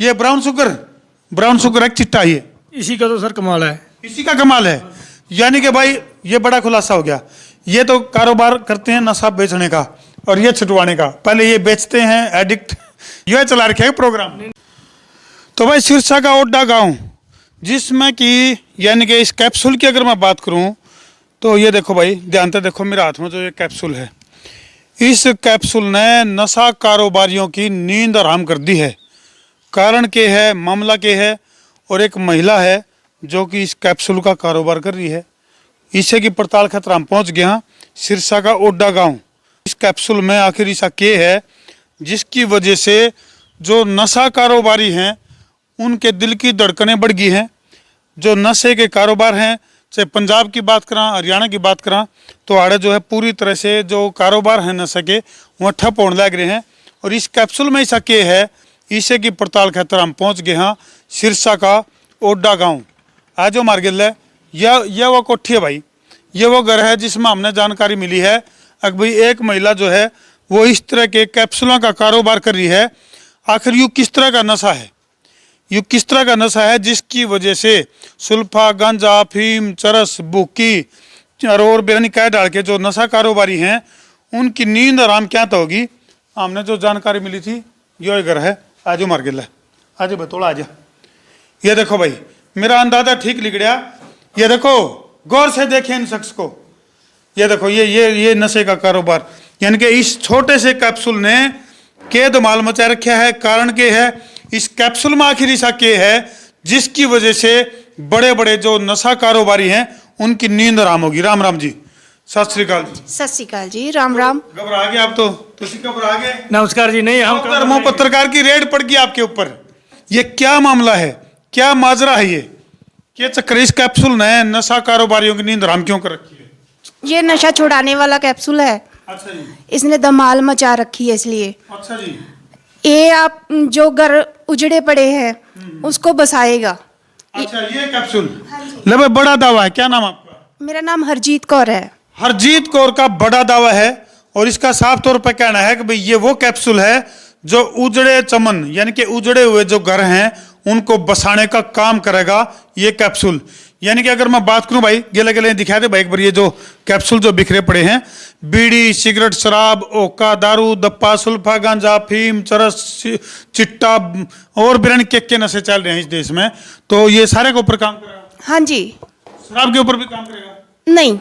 ये brown sugar है चिट्टा, ये इसी का तो सर कमाल है। इसी का कमाल है। यानी कि भाई ये बड़ा खुलासा हो गया। ये तो कारोबार करते हैं नशा बेचने का और ये छुटवाने का। पहले ये बेचते हैं एडिक्ट, ये चला रखे है प्रोग्राम। तो भाई सिरसा का ओड्डा गांव, जिसमें कि यानी कि इस कैप्सूल की अगर मैं बात करूं तो ये देखो भाई, ध्यान से देखो मेरे हाथ में जो ये कैप्सूल है, इस कैप्सूल ने नशा कारोबारियों की नींद हराम कर दी है। कारण के है, मामला के है, और एक महिला है जो कि इस कैप्सूल का कारोबार कर रही है। इसे की पड़ताल खतरा हम पहुँच गए हैं सिरसा का ओड्डा गांव। इस कैप्सूल में आखिर ऐसा के है जिसकी वजह से जो नशा कारोबारी हैं उनके दिल की धड़कनें बढ़ गई हैं। जो नशे के कारोबार हैं, चाहे पंजाब की बात करा, हरियाणा की बात करा, तो आड़े जो है पूरी तरह से जो कारोबार है नशे के वहाँ ठप होने लग रहे हैं। और इस कैप्सूल में ऐसा के है, इसे की पड़ताल खातर हम पहुँच गए हैं सिरसा का ओड्डा गांव। आज जो मार्गिल है यह वो कोठी है भाई, ये वो घर है जिसमें हमने जानकारी मिली है कि भाई एक महिला जो है वो इस तरह के कैप्सूलों का कारोबार कर रही है। आखिर यू किस तरह का नशा है, यू किस तरह का नशा है जिसकी वजह से सुल्फा, गांजा, अफीम, चरस, बुक्की और बेरनी कह डाल के जो नशा कारोबारी हैं उनकी नींद आराम क्या तो होगी। हमने जो जानकारी मिली थी यो घर है। आजो मार गिला, आज बतौड़ा आजा। ये देखो भाई, मेरा अंदाजा ठीक लिख गया। ये देखो, गौर से देखें इन शख्स को। ये देखो, ये नशे का कारोबार, यानी कि इस छोटे से कैप्सूल ने के धमाल मचा रखा है। कारण के है, इस कैप्सूल में आखिर ऐसा के है जिसकी वजह से बड़े बड़े जो नशा कारोबारी हैं उनकी नींद आराम होगी। राम राम जी, सत श्री अकाल जी। सत श्री अकाल जी, राम राम। घबरा गए आप तो, तुसी घबरा गए। नमस्कार जी। नहीं हम मुंह पत्रकार की रेड पड़ गई आपके ऊपर। ये क्या मामला है, क्या माजरा है, ये चक्कर इस कैप्सूल ने नशा कारोबारियों की नींद हराम क्यों कर रखी है? ये नशा छुड़ाने वाला कैप्सूल है। अच्छा जी। इसने धमाल मचा रखी है इसलिए। अच्छा जी। ये आप जो घर उजड़े पड़े हैं उसको बसाएगा। अच्छा, ये कैप्सूल ले भाई, बड़ा दावा है। क्या नाम आपका? मेरा नाम हरजीत कौर है। हरजीत कौर का बड़ा दावा है और इसका साफ तौर पर कहना है कि भाई ये वो कैप्सूल है जो उजड़े चमन यानी कि उजड़े हुए जो घर हैं उनको बसाने का काम करेगा ये कैप्सूल। यानी कि अगर मैं बात करूं भाई, गेले गेले दिखा दे भाई एक बार, ये जो कैप्सूल जो बिखरे पड़े हैं, बीड़ी, सिगरेट, शराब, ओका, दारू, दप्पा, सुल्फा, गांजा, फीम, चरस, चिट्टा और बिरन के नशे चल रहे हैं इस देश में। तो ये सारे के ऊपर काम करेगा? हाँ जी। शराब के ऊपर भी काम करेगा? नहीं,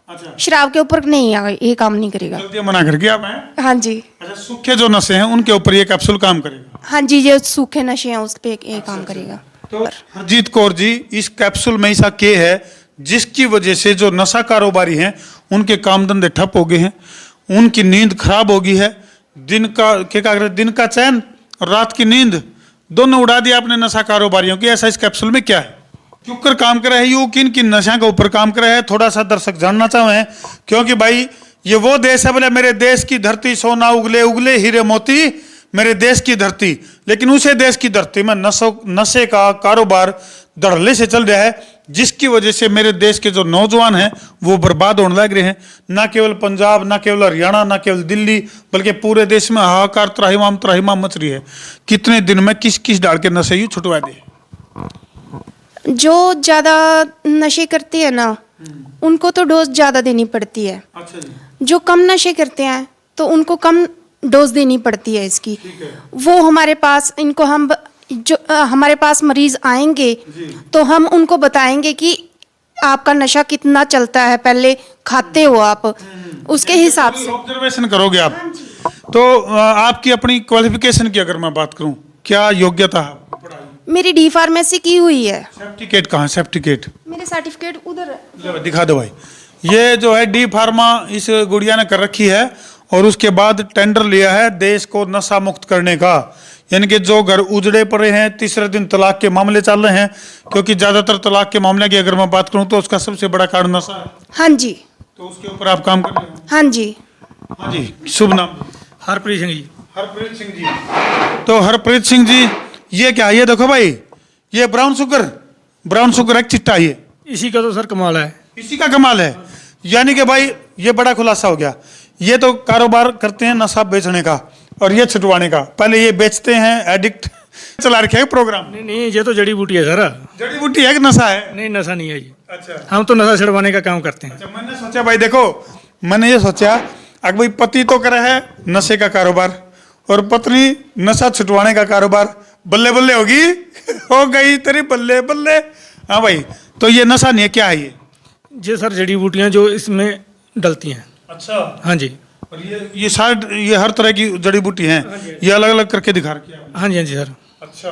अच्छा, शराब के ऊपर नहीं, ये काम नहीं करेगा। गलती मना कर गया मैं। हाँ जी। अच्छा, सूखे जो नशे हैं उनके ऊपर ये कैप्सूल काम करेगा? हाँ जी, जो सूखे नशे हैं उस पे ये काम करेगा। तो हरजीत कौर जी, इस कैप्सूल में ऐसा के है जिसकी वजह से जो नशा कारोबारी हैं उनके काम धंधे ठप हो गए हैं, उनकी नींद खराब हो गई है। दिन का चैन और रात की नींद दोनों उड़ा दिया आपने नशा कारोबारियों की। ऐसा इस कैप्सूल में क्या है, क्यों कर काम करे है, यू किन किन नशा के ऊपर काम करे है, थोड़ा सा दर्शक जानना चाहे। क्योंकि भाई ये वो देश है, बोले मेरे देश की धरती सोना उगले उगले हीरे मोती, मेरे देश की धरती। लेकिन उसे देश की धरती में नशे का कारोबार धड़ल्ले से चल रहा है जिसकी वजह से मेरे देश के जो नौजवान हैं वो बर्बाद होने लग रहे हैं। ना केवल पंजाब, ना केवल हरियाणा, ना केवल दिल्ली, बल्कि पूरे देश में हाहाकार त्राहिमाम मच रही है। कितने दिन में किस किस डाल के नशे यू छुटवा दे? जो ज्यादा नशे करते हैं ना उनको तो डोज ज्यादा देनी पड़ती है। अच्छा जी। जो कम नशे करते हैं तो उनको कम डोज देनी पड़ती है इसकी। वो हमारे पास इनको हम जो हमारे पास मरीज आएंगे तो हम उनको बताएंगे कि आपका नशा कितना चलता है, पहले खाते हो आप, उसके हिसाब से ऑब्जर्वेशन करोगे आप। तो आपकी अपनी क्वालिफिकेशन की अगर मैं बात करूं, क्या योग्यता है? मेरी डी फार्मेसी की हुई है। सर्टिफिकेट कहाँ? सर्टिफिकेट मेरे सर्टिफिकेट उधर है। दिखा दो भाई। ये जो है डी फार्मा इस गुड़िया ने कर रखी है और उसके बाद टेंडर लिया है देश को नशा मुक्त करने का। यानी कि जो घर उजड़े पड़े हैं, तीसरे दिन तलाक के मामले चल रहे हैं, क्योंकि ज्यादातर तलाक के मामले की अगर मैं बात करूं तो उसका सबसे बड़ा कारण नशा है। हाँ जी। तो उसके ऊपर आप काम कर रहे हो? हाँ जी। हाँ जी, शुभ नाम? हरप्रीत सिंह जी। हरप्रीत सिंह जी। तो हरप्रीत सिंह जी, ये क्या, ये देखो भाई, ये ब्राउन शुगर है चिट्टा, ये इसी का तो सर कमाल है। इसी का कमाल है। यानी कि भाई ये बड़ा खुलासा हो गया। ये तो कारोबार करते हैं नशा बेचने का और ये छुटवाने का। पहले ये बेचते हैं एडिक्ट चला रखे है प्रोग्राम। नहीं नहीं, ये तो जड़ी बूटी है सर। जड़ी बूटी है कि नशा है? नहीं, नशा नहीं है जी। अच्छा हम तो नशा छुड़वाने का काम करते हैं। अच्छा, मैंने सोचा भाई देखो, मैंने ये सोचा अगर भाई पति तो करे है नशे का कारोबार और पत्नी नशा छुटवाने का कारोबार, बल्ले बल्ले होगी हो गई तेरी बल्ले बल्ले। हाँ भाई, तो ये नशा नहीं है, क्या है ये सर जड़ी बूटियाँ जो इसमें डलती हैं। अच्छा, हाँ जी। और ये शायद ये हर तरह की जड़ी बूटी हैं, ये अलग अलग करके दिखा रखी है आपने। हाँ जी, हाँ जी सर। अच्छा,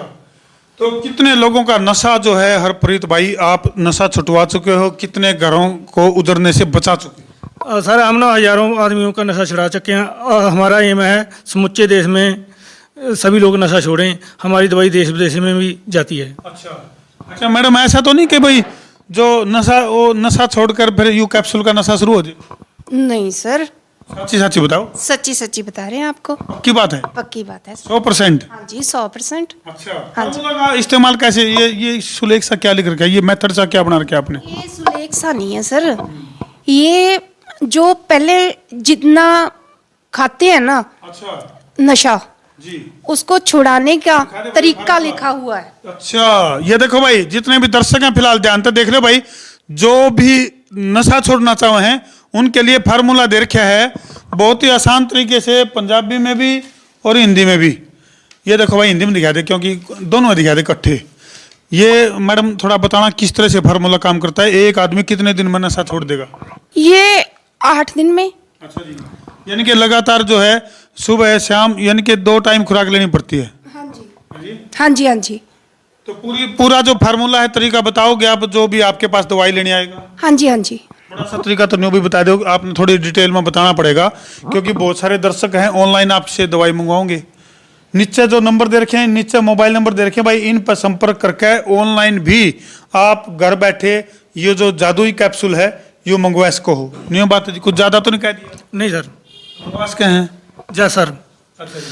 तो कितने लोगों का नशा जो है हरप्रीत भाई आप नशा छुटवा चुके हो, कितने घरों को उजड़ने से बचा चुके हो? सर हम ना हजारों आदमियों का नशा छुड़ा चुके हैं और हमारा एम है समूचे देश में सभी लोग नशा छोड़ें। हमारी दवाई देश विदेश में भी जाती है। अच्छा मैडम, ऐसा तो नहीं कि भाई जो नशा छोड़कर फिर यू कैप्सूल का नशा शुरू हो जाए? नहीं सर, सच्ची सच्ची बताओ। सच्ची सच्ची बता रहे हैं आपको, पक्की बात है? पक्की बात है। 100%? हाँ जी, 100%। अच्छा, हाँ जी। फार्मूला का इस्तेमाल कैसे? ये सुलेख सा क्या लिख रखा है, ये मेथड सा क्या बना रखा है आपने? ये सुलेख सा नहीं है सर, ये जो पहले जितना खाते हैं ना अच्छा नशा, जी, उसको छुड़ाने का तरीका लिखा हुआ है। अच्छा ये देखो भाई, जितने भी दर्शक हैं फिलहाल ध्यान से देख लो भाई, जो भी नशा छोड़ना चाहे हैं उनके लिए फार्मूला दे रखा है बहुत ही आसान तरीके से, पंजाबी में भी और हिंदी में भी। ये देखो भाई, हिंदी में दिखा दे क्योंकि दोनों में दिखा दे इकट्ठे। ये मैडम थोड़ा बताना किस तरह से फार्मूला काम करता है, एक आदमी कितने दिन में नशा छोड़ देगा? ये 8 दिन में। अच्छा जी, यानी कि लगातार जो है सुबह शाम यानी कि 2 टाइम खुराक लेनी पड़ती है? हाँ जी, हाँ जी, हाँ जी। तो पूरा जो फार्मूला है तरीका बताओगे आप, जो भी आपके पास दवाई लेने आएगा? हाँ जी, हाँ जी। थोड़ा सा तरीका तो न्यू भी बता दो, आपने थोड़ी डिटेल में बताना पड़ेगा क्योंकि बहुत सारे दर्शक हैं ऑनलाइन आपसे दवाई मंगवाओगे। नीचे जो नंबर दे रखे हैं, नीचे मोबाइल नंबर दे रखे हैं भाई, इन पर संपर्क करके ऑनलाइन भी आप घर बैठे ये जो जादुई कैप्सूल है ये मंगवा सको हो। न्यू बात है जी, कुछ ज्यादा तो नहीं कह दिया? नहीं सर। मंगवा सके हैं? जा सर, अच्छा जी,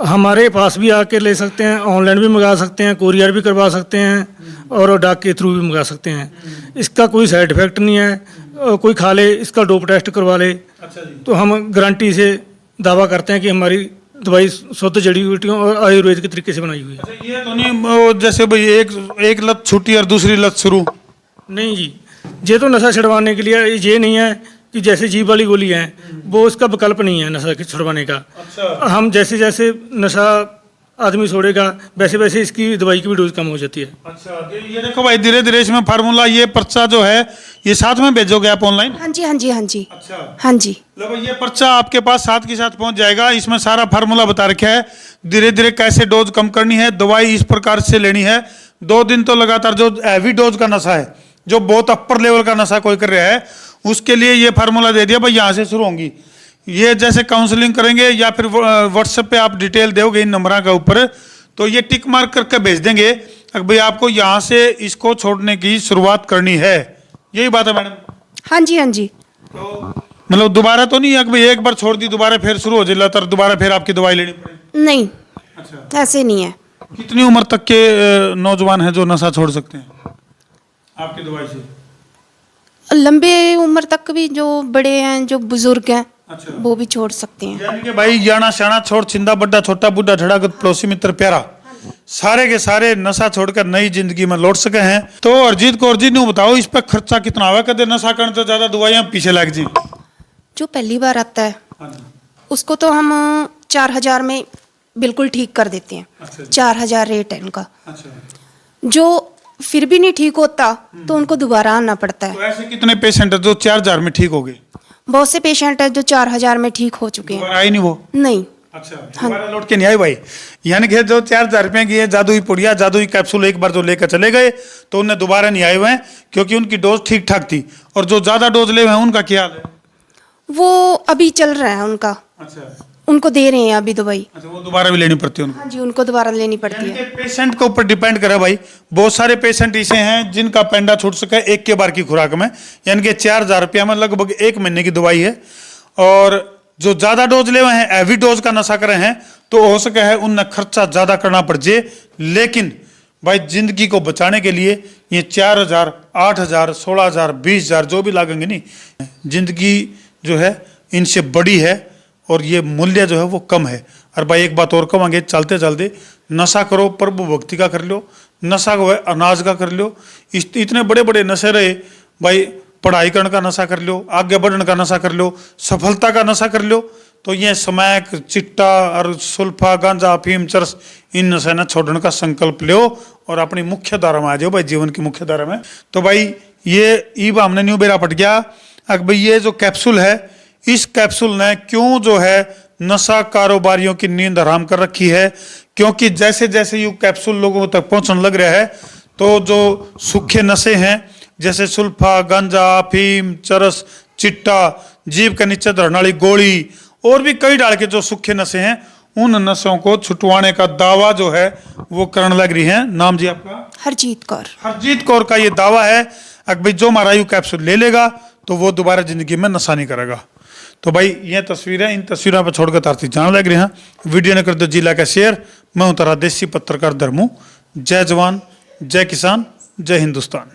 हमारे पास भी आके ले सकते हैं, ऑनलाइन भी मंगा सकते हैं, कुरियर भी करवा सकते हैं और डाक के थ्रू भी मंगा सकते हैं। इसका कोई साइड इफेक्ट नहीं है। कोई खा ले, इसका डोप टेस्ट करवा ले, अच्छा जी, तो हम गारंटी से दावा करते हैं कि हमारी दवाई शुद्ध जड़ी बूटियों और आयुर्वेद के तरीके से बनाई हुई है। अच्छा ये तो नहीं जैसे भाई एक लत छूटी और दूसरी लत शुरू? नहीं जी, ये तो नशा छुड़वाने के लिए, ये नहीं है कि जैसे जीभ वाली गोली है वो उसका विकल्प नहीं है नशा छुड़वाने का। अच्छा, हम जैसे जैसे नशा आदमी छोड़ेगा वैसे वैसे इसकी दवाई की भी डोज कम हो जाती है। अच्छा, ये देखो भाई धीरे धीरे इसमें फार्मूला, ये पर्चा जो है ये साथ में भेजोगे आप ऑनलाइन? हाँ जी, हाँ जी, हाँ जी। अच्छा, हाँ जी। लो भाई ये पर्चा आपके पास साथ के साथ पहुंच जाएगा, इसमें सारा फार्मूला बता रखा है धीरे धीरे कैसे डोज कम करनी है, दवाई इस प्रकार से लेनी है। 2 दिन तो लगातार जो हैवी डोज का नशा है, जो बहुत अपर लेवल का नशा कोई कर रहा है, उसके लिए ये फार्मूला दे दिया भाई, यहाँ से शुरू होंगी। ये जैसे काउंसलिंग करेंगे या फिर व्हाट्सएप पे आप डिटेल दोगे इन नंबर का ऊपर, तो ये टिक मार्क करके भेज देंगे कि भाई आपको यहाँ से इसको छोड़ने की शुरुआत करनी है। यही बात है मैडम? हाँ जी, हाँ जी। तो मतलब दोबारा तो नहीं है कि भाई एक बार छोड़ दी दोबारा फिर शुरू हो जाए तो दोबारा फिर आपकी दवाई लेनी पड़े? नहीं, अच्छा, ऐसे नहीं है। कितनी उम्र तक के नौजवान हैं जो नशा छोड़ सकते हैं आपकी दवाई से? लंबे उम्र तक भी, जो बड़े हैं, जो बुजुर्ग हैं, अच्छा, वो भी छोड़ सकते हैं। यानी कि भाई जाना शाना छोड़, छिंदा बड्डा छोटा बुड्ढा ठड़ा पड़ोसी मित्र प्यारा, सारे के सारे नशा छोड़कर नई जिंदगी में लौट सके हैं। तो अरजीत को अरजीत ने बताओ इस पर खर्चा कितना हुआ? कदे नशा करने तो ज्यादा दवाइयां पीछे लग जी। जो पहली बार आता है उसको तो हम 4,000 में बिल्कुल ठीक कर देते हैं। अच्छा, 4,000 रेट है इनका। अच्छा, जो फिर भी नहीं ठीक होता तो उनको दोबारा आना पड़ता है। तो ऐसे कितने पेशेंट है जो 4,000 में ठीक हो गए? बहुत से पेशेंट है जो 4,000 में ठीक हो चुके हैं। दोबारा आई नहीं वो? नहीं। अच्छा, दोबारा लौट के नहीं आई भाई। यानी कि जो 4,000 रुपए की है जादुई पुड़िया जादुई कैप्सूल एक बार जो लेकर चले गए तो उन्हें दोबारा नहीं आए हुए हैं क्योंकि उनकी डोज ठीक ठाक थी। और जो ज्यादा डोज ले हुए हैं उनका क्या हाल है? वो अभी चल रहा है उनका, अच्छा, उनको दे रहे हैं अभी दवाई। अच्छा, वो दोबारा भी लेनी पड़ती है उनको? हाँ जी, उनको दोबारा लेनी पड़ती यानी है। कि पेशेंट के ऊपर डिपेंड करे भाई। बहुत सारे पेशेंट ऐसे हैं जिनका पेंडा छूट सके एक के बार की खुराक में, यानी कि 4,000 रुपया में लगभग 1 महीने की दवाई है। और जो ज्यादा डोज ले हुए हैं, हैवी डोज का नशा कर रहे हैं, तो हो सके है उन्हें खर्चा ज्यादा करना पड़ जाए। लेकिन भाई जिंदगी को बचाने के लिए ये 4,000, 8,000, 16,000, 20,000 जो भी लागेंगे नहीं, जिंदगी जो है इनसे बड़ी है और ये मूल्य जो है वो कम है। और भाई एक बात और कहेंगे चलते चलते, नशा करो प्रभु भक्ति का कर लो, नशा को है अनाज का कर लो। इतने बड़े बड़े नशे रहे भाई, पढ़ाई करने का नशा कर लो, आगे बढ़ने का नशा कर लो, सफलता का नशा कर लो। तो ये स्मैक, चिट्टा और सुल्फा, गांजा, अफीम, चरस, इन नशे न छोड़ने का संकल्प लो और अपनी मुख्य धारा में आ जाओ भाई, जीवन की मुख्य धारा में। तो भाई ये ईब हमने न्यू बेरा पट गया। अब भाई ये जो कैप्सूल है, इस कैप्सूल ने क्यों जो है नशा कारोबारियों की नींद हराम कर रखी है, क्योंकि जैसे जैसे ये कैप्सूल लोगों तक पहुंचने लग रहा है, तो जो सूखे नशे हैं जैसे सुल्फा, गांजा, अफीम, चरस, चिट्टा, जीभ के नीचे धरने वाली गोली और भी कई डाल के जो सूखे नशे हैं, उन नशों को छुटवाने का दावा जो है वो करने लग रही है। नाम जी आपका? हरजीत कौर। हरजीत कौर का ये दावा है कि भाई जो हमारा यू कैप्सूल ले लेगा तो वो दोबारा जिंदगी में नशा नहीं करेगा। तो भाई ये तस्वीरें, इन तस्वीरों पर छोड़कर तारती जान लग रही हैं। वीडियो ने कर दो जिला का शेयर। मैं हूं तारा देसी पत्रकार धर्मू। जय जवान, जय किसान, जय हिंदुस्तान।